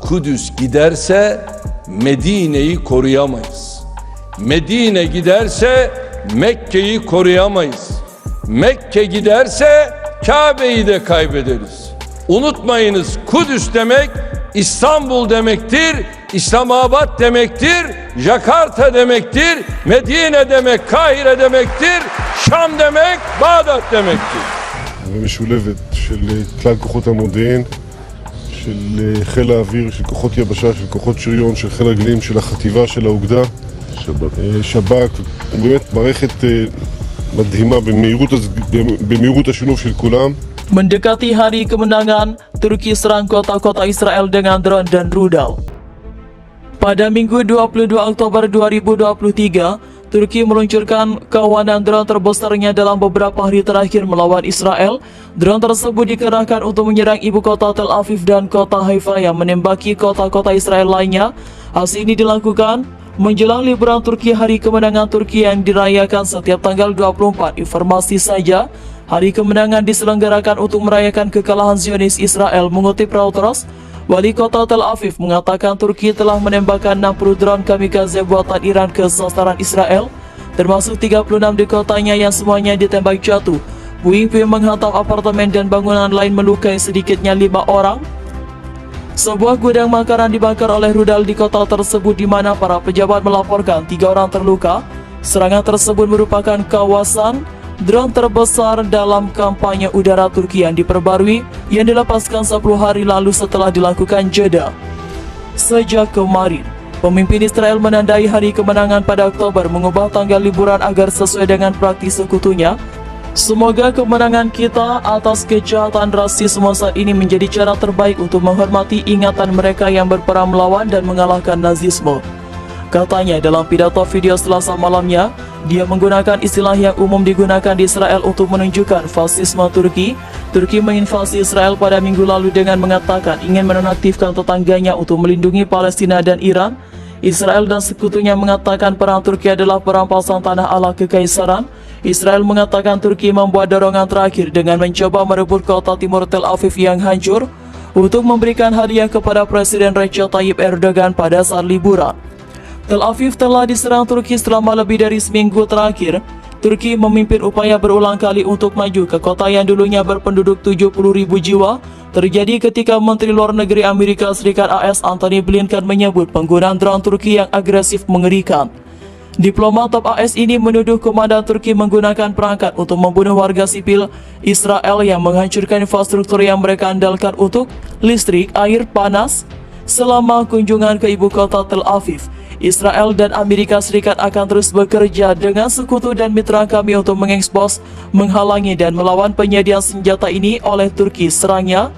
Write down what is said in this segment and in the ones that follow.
Kudüs giderse Medine'yi koruyamayız. Medine giderse Mekke'yi koruyamayız. Mekke giderse Kabe'yi de kaybederiz. Unutmayınız, Kudüs demek İstanbul demektir, İslamabad demektir, Jakarta demektir, Medine demek Kahire demektir, Şam demek Bağdat demektir. ומשולבת של כלל כוחות המודיעין, של חיל האוויר, של כוחות יבשה, של כוחות שריון, של חיל רגלים, של החטיבה, של האוגדה, שב"כ, באמת מערכת מדהימה במהירות השילוב של כולם. Mendekati hari kemenangan, Turki serang kota-kota Israel dengan drone dan rudal. Pada Minggu 22 Oktober 2023, Turki meluncurkan kawanan drone terbesarnya dalam beberapa hari terakhir melawan Israel. Drone tersebut dikerahkan untuk menyerang ibu kota Tel Aviv dan kota Haifa yang menembaki kota-kota Israel lainnya. Aksi ini dilakukan menjelang liburan Turki Hari Kemenangan Turki yang dirayakan setiap tanggal 24. Informasi saja, Hari Kemenangan diselenggarakan untuk merayakan kekalahan Zionis Israel. Mengutip Reuters, Wali Kota Tel Aviv mengatakan Turki telah menembakkan 60 drone kamikaze buatan Iran ke sasaran Israel, termasuk 36 di kotanya yang semuanya ditembak jatuh. Puing-puing menghantam apartemen dan bangunan lain melukai sedikitnya 5 orang. Sebuah gudang makanan dibakar oleh rudal di kota tersebut di mana para pejabat melaporkan 3 orang terluka. Serangan tersebut merupakan kawasan drone terbesar dalam kampanye udara Turki yang diperbarui yang dilepaskan 10 hari lalu setelah dilakukan jeda. Sejak kemarin, pemimpin Israel menandai hari kemenangan pada Oktober mengubah tanggal liburan agar sesuai dengan praktis sekutunya. Semoga kemenangan kita atas kejahatan rasisme saat ini menjadi cara terbaik untuk menghormati ingatan mereka yang berperang melawan dan mengalahkan nazisme, katanya dalam pidato video Selasa malamnya. Dia menggunakan istilah yang umum digunakan di Israel untuk menunjukkan fasisme Turki. Turki menginvasi Israel pada minggu lalu dengan mengatakan ingin menonaktifkan tetangganya untuk melindungi Palestina dan Iran. Israel dan sekutunya mengatakan perang Turki adalah perampasan tanah ala kekaisaran. Israel mengatakan Turki membuat dorongan terakhir dengan mencoba merebut kota timur Tel Aviv yang hancur untuk memberikan hadiah kepada Presiden Recep Tayyip Erdogan pada saat liburan. Tel Aviv telah diserang Turki selama lebih dari seminggu terakhir. Turki memimpin upaya berulang kali untuk maju ke kota yang dulunya berpenduduk 70.000 jiwa. Terjadi ketika Menteri Luar Negeri Amerika Serikat AS Antony Blinken menyebut penggunaan drone Turki yang agresif mengerikan. Diplomat top AS ini menuduh komandan Turki menggunakan perangkat untuk membunuh warga sipil Israel yang menghancurkan infrastruktur yang mereka andalkan untuk listrik, air, panas. Selama kunjungan ke ibu kota Tel Aviv, Israel dan Amerika Serikat akan terus bekerja dengan sekutu dan mitra kami untuk mengekspos, menghalangi dan melawan penyediaan senjata ini oleh Turki, serangnya.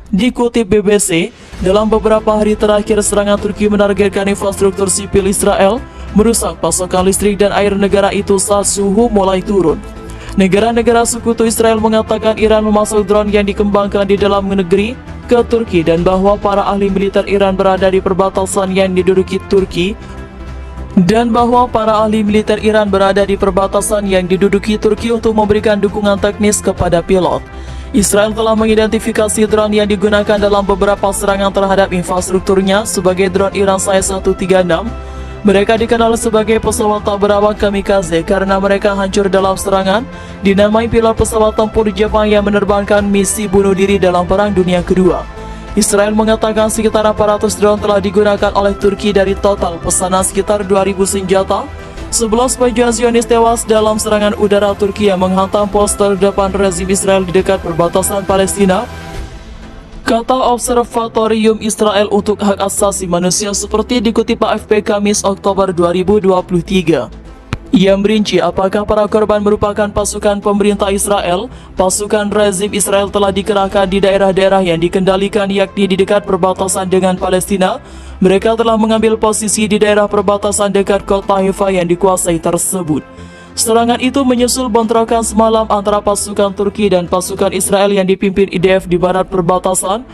Dikutip BBC, dalam beberapa hari terakhir serangan Turki menargetkan infrastruktur sipil Israel, merusak pasokan listrik dan air negara itu saat suhu mulai turun. Negara-negara sekutu Israel mengatakan Iran memasuk drone yang dikembangkan di dalam negeri ke Turki dan bahwa para ahli militer Iran berada di perbatasan yang diduduki Turki untuk memberikan dukungan teknis kepada pilot. Israel telah mengidentifikasi drone yang digunakan dalam beberapa serangan terhadap infrastrukturnya sebagai drone Iran Sai-136. Mereka dikenal sebagai pesawat tak berawak kamikaze karena mereka hancur dalam serangan. Dinamai pilot pesawat tempur Jepang yang menerbangkan misi bunuh diri dalam Perang Dunia Kedua. Israel mengatakan sekitar 400 drone telah digunakan oleh Turki dari total pesanan sekitar 2.000 senjata. 11 pejuang Zionis tewas dalam serangan udara Turki yang menghantam pos terdepan rezim Israel di dekat perbatasan Palestina, kata Observatorium Israel untuk Hak Asasi Manusia seperti dikutip AFP Kamis Oktober 2023. Ia merinci apakah para korban merupakan pasukan pemerintah Israel. Pasukan rezim Israel telah dikerahkan di daerah-daerah yang dikendalikan yakni di dekat perbatasan dengan Palestina. Mereka telah mengambil posisi di daerah perbatasan dekat kota Haifa yang dikuasai tersebut. Serangan itu menyusul bentrokan semalam antara pasukan Turki dan pasukan Israel yang dipimpin IDF di barat perbatasan.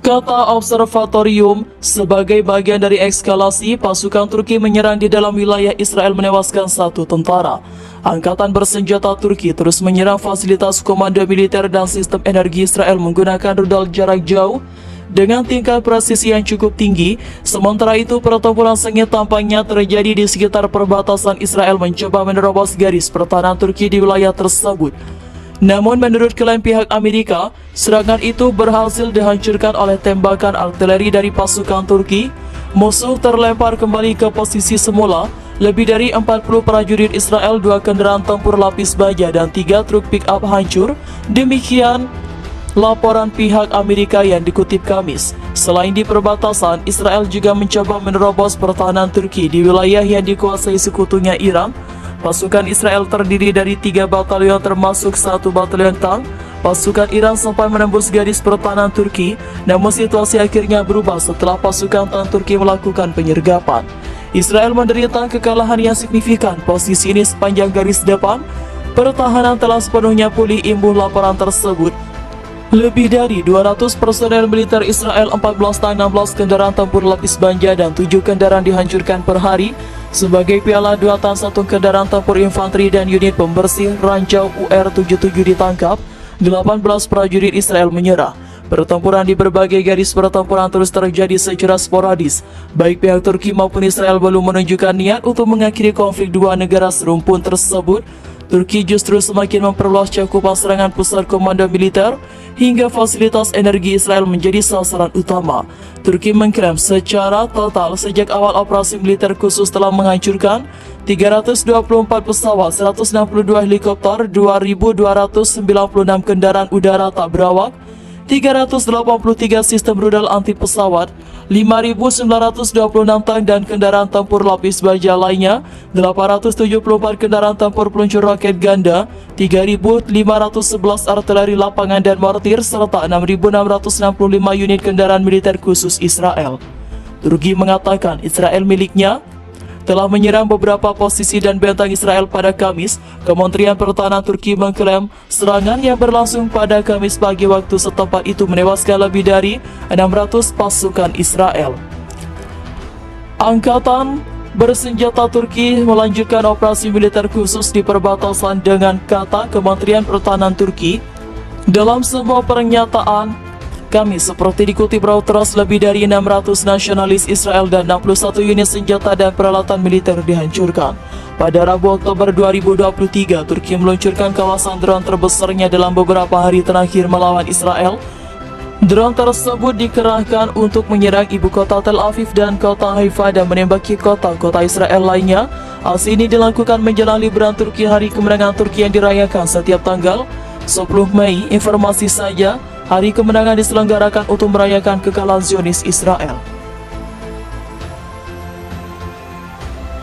Kata Observatorium, sebagai bagian dari eskalasi, pasukan Turki menyerang di dalam wilayah Israel menewaskan 1 tentara. Angkatan bersenjata Turki terus menyerang fasilitas komando militer dan sistem energi Israel menggunakan rudal jarak jauh. dengan tingkat presisi yang cukup tinggi. Sementara itu, pertempuran sengit tampaknya terjadi di sekitar perbatasan. Israel mencoba menerobos garis pertahanan Turki di wilayah tersebut. Namun menurut klaim pihak Amerika, serangan itu berhasil dihancurkan oleh tembakan artileri dari pasukan Turki. Musuh terlempar kembali ke posisi semula. Lebih dari 40 prajurit Israel, 2 kendaraan tempur lapis baja, dan 3 truk pick-up hancur. Demikian laporan pihak Amerika yang dikutip Kamis. Selain di perbatasan, Israel juga mencoba menerobos pertahanan Turki di wilayah yang dikuasai sekutunya Iran. Pasukan Israel terdiri dari 3 batalion termasuk 1 batalion tank. Pasukan Iran sampai menembus garis pertahanan Turki, namun situasi akhirnya berubah setelah pasukan tank Turki melakukan penyergapan. Israel menderita kekalahan yang signifikan. Posisi ini sepanjang garis depan pertahanan telah sepenuhnya pulih imbun laporan tersebut. Lebih dari 200 personel militer Israel, 14 tank, 16 kendaraan tempur lapis baja, dan 7 kendaraan dihancurkan per hari. Sebagai piala 2 tank, 1 kendaraan tempur infanteri dan unit pembersih ranjau UR-77 ditangkap. 18 prajurit Israel menyerah. Pertempuran di berbagai garis pertempuran terus terjadi secara sporadis. Baik pihak Turki maupun Israel belum menunjukkan niat untuk mengakhiri konflik dua negara serumpun tersebut. Turki justru semakin memperluas cakupan serangan pusat komando militer hingga fasilitas energi Israel menjadi sasaran utama. Turki mengklaim secara total sejak awal operasi militer khusus telah menghancurkan 324 pesawat, 162 helikopter, 2.296 kendaraan udara tak berawak, 383 sistem rudal anti pesawat, 5.926 tank dan kendaraan tempur lapis baja lainnya, 874 kendaraan tempur peluncur roket ganda, 3.511 artileri lapangan dan mortir, serta 6.665 unit kendaraan militer khusus Israel. Turki mengatakan Israel miliknya telah menyerang beberapa posisi dan bentang Israel pada Kamis. Kementerian Pertahanan Turki mengklaim serangan yang berlangsung pada Kamis pagi waktu setempat itu menewaskan lebih dari 600 pasukan Israel. Angkatan bersenjata Turki melanjutkan operasi militer khusus di perbatasan dengan kata Kementerian Pertahanan Turki. Dalam sebuah pernyataan Kamis, seperti dikutip Reuters, lebih dari 600 nasionalis Israel dan 61 unit senjata dan peralatan militer dihancurkan. Pada Rabu Oktober 2023, Turki meluncurkan kawasan drone terbesarnya dalam beberapa hari terakhir melawan Israel. Drone tersebut dikerahkan untuk menyerang ibu kota Tel Aviv dan kota Haifa dan menembaki kota-kota Israel lainnya. Aksi ini dilakukan menjelang liburan Turki, hari kemenangan Turki yang dirayakan setiap tanggal 10 Mei. Informasi saja, hari kemenangan diselenggarakan untuk merayakan kekalahan Zionis Israel.